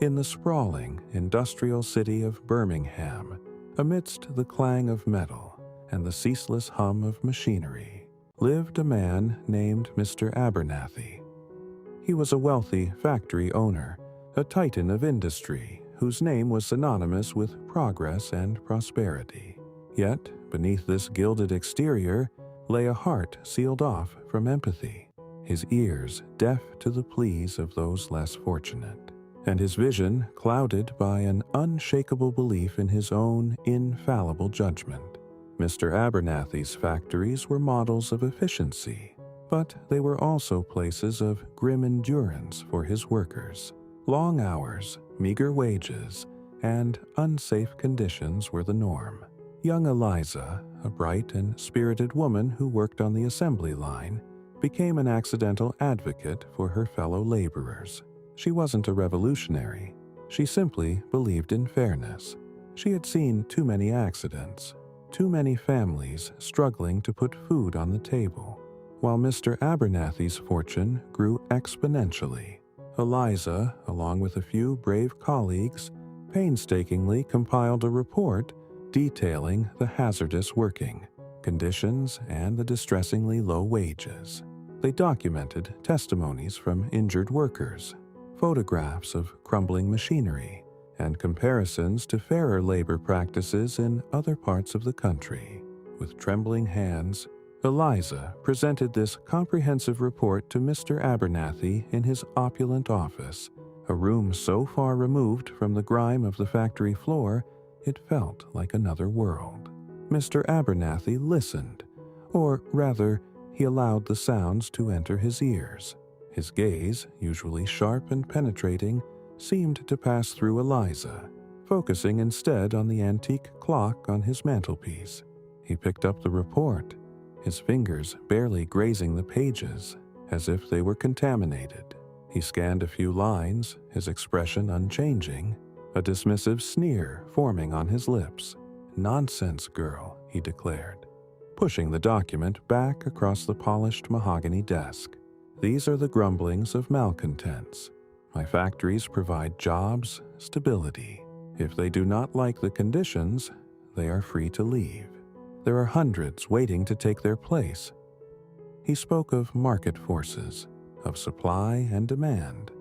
In the sprawling, industrial city of Birmingham, amidst the clang of metal and the ceaseless hum of machinery, lived a man named Mr. Abernathy. He was a wealthy factory owner, a titan of industry whose name was synonymous with progress and prosperity. Yet, beneath this gilded exterior lay a heart sealed off from empathy, his ears deaf to the pleas of those less fortunate, and his vision clouded by an unshakable belief in his own infallible judgment. Mr. Abernathy's factories were models of efficiency, but they were also places of grim endurance for his workers. Long hours, meager wages, and unsafe conditions were the norm. Young Eliza, a bright and spirited woman who worked on the assembly line, became an accidental advocate for her fellow laborers. She wasn't a revolutionary. She simply believed in fairness. She had seen too many accidents, too many families struggling to put food on the table. While Mr. Abernathy's fortune grew exponentially, Eliza, along with a few brave colleagues, painstakingly compiled a report detailing the hazardous working conditions and the distressingly low wages. They documented testimonies from injured workers, photographs of crumbling machinery, and comparisons to fairer labor practices in other parts of the country. With trembling hands, Eliza presented this comprehensive report to Mr. Abernathy in his opulent office, a room so far removed from the grime of the factory floor it felt like another world. Mr. Abernathy listened, or rather, he allowed the sounds to enter his ears. His gaze, usually sharp and penetrating, seemed to pass through Eliza, focusing instead on the antique clock on his mantelpiece. He picked up the report, his fingers barely grazing the pages, as if they were contaminated. He scanned a few lines, his expression unchanging, a dismissive sneer forming on his lips. "Nonsense, girl," he declared, pushing the document back across the polished mahogany desk. "These are the grumblings of malcontents. My factories provide jobs, stability. If they do not like the conditions, they are free to leave. There are hundreds waiting to take their place." He spoke of market forces, of supply and demand,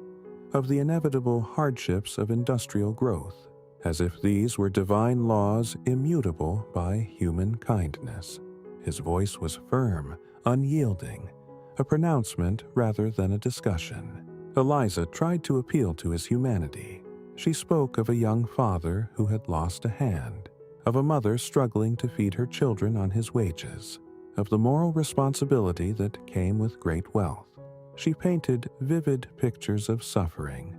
of the inevitable hardships of industrial growth, as if these were divine laws immutable by human kindness. His voice was firm, unyielding, a pronouncement rather than a discussion. Eliza tried to appeal to his humanity. She spoke of a young father who had lost a hand, of a mother struggling to feed her children on his wages, of the moral responsibility that came with great wealth. She painted vivid pictures of suffering,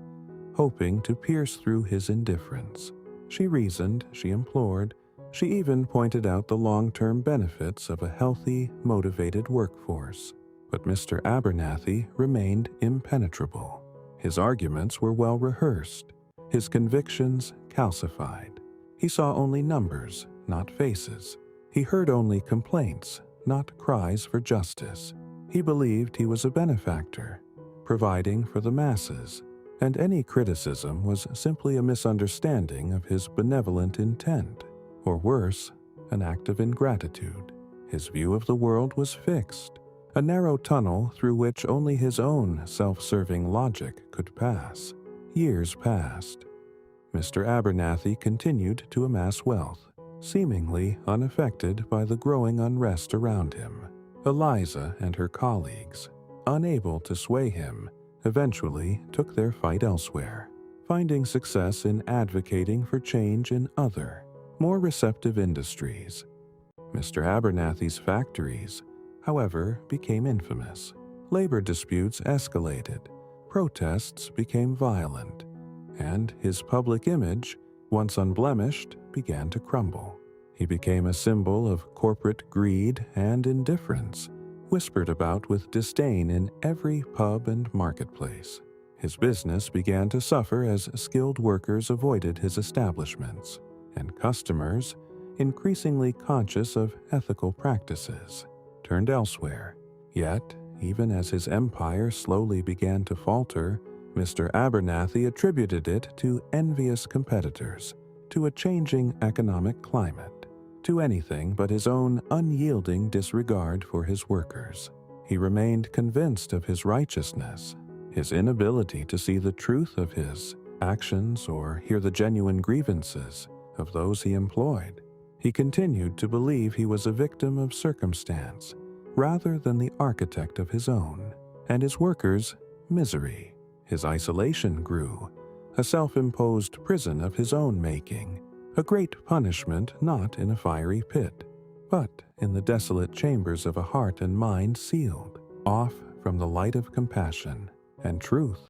hoping to pierce through his indifference. She reasoned, she implored, she even pointed out the long-term benefits of a healthy, motivated workforce. But Mr. Abernathy remained impenetrable. His arguments were well rehearsed, his convictions calcified. He saw only numbers, not faces. He heard only complaints, not cries for justice. He believed he was a benefactor, providing for the masses, and any criticism was simply a misunderstanding of his benevolent intent, or worse, an act of ingratitude. His view of the world was fixed, a narrow tunnel through which only his own self-serving logic could pass. Years passed. Mr. Abernathy continued to amass wealth, seemingly unaffected by the growing unrest around him. Eliza and her colleagues, unable to sway him, eventually took their fight elsewhere, finding success in advocating for change in other, more receptive industries. Mr. Abernathy's factories, however, became infamous. Labor disputes escalated, protests became violent, and his public image, once unblemished, began to crumble. He became a symbol of corporate greed and indifference, whispered about with disdain in every pub and marketplace. His business began to suffer as skilled workers avoided his establishments, and customers, increasingly conscious of ethical practices, turned elsewhere. Yet, even as his empire slowly began to falter, Mr. Abernathy attributed it to envious competitors, to a changing economic climate, to anything but his own unyielding disregard for his workers. He remained convinced of his righteousness, his inability to see the truth of his actions or hear the genuine grievances of those he employed. He continued to believe he was a victim of circumstance rather than the architect of his own, and his workers' misery. His isolation grew, a self-imposed prison of his own making, a great punishment not in a fiery pit, but in the desolate chambers of a heart and mind sealed off from the light of compassion and truth.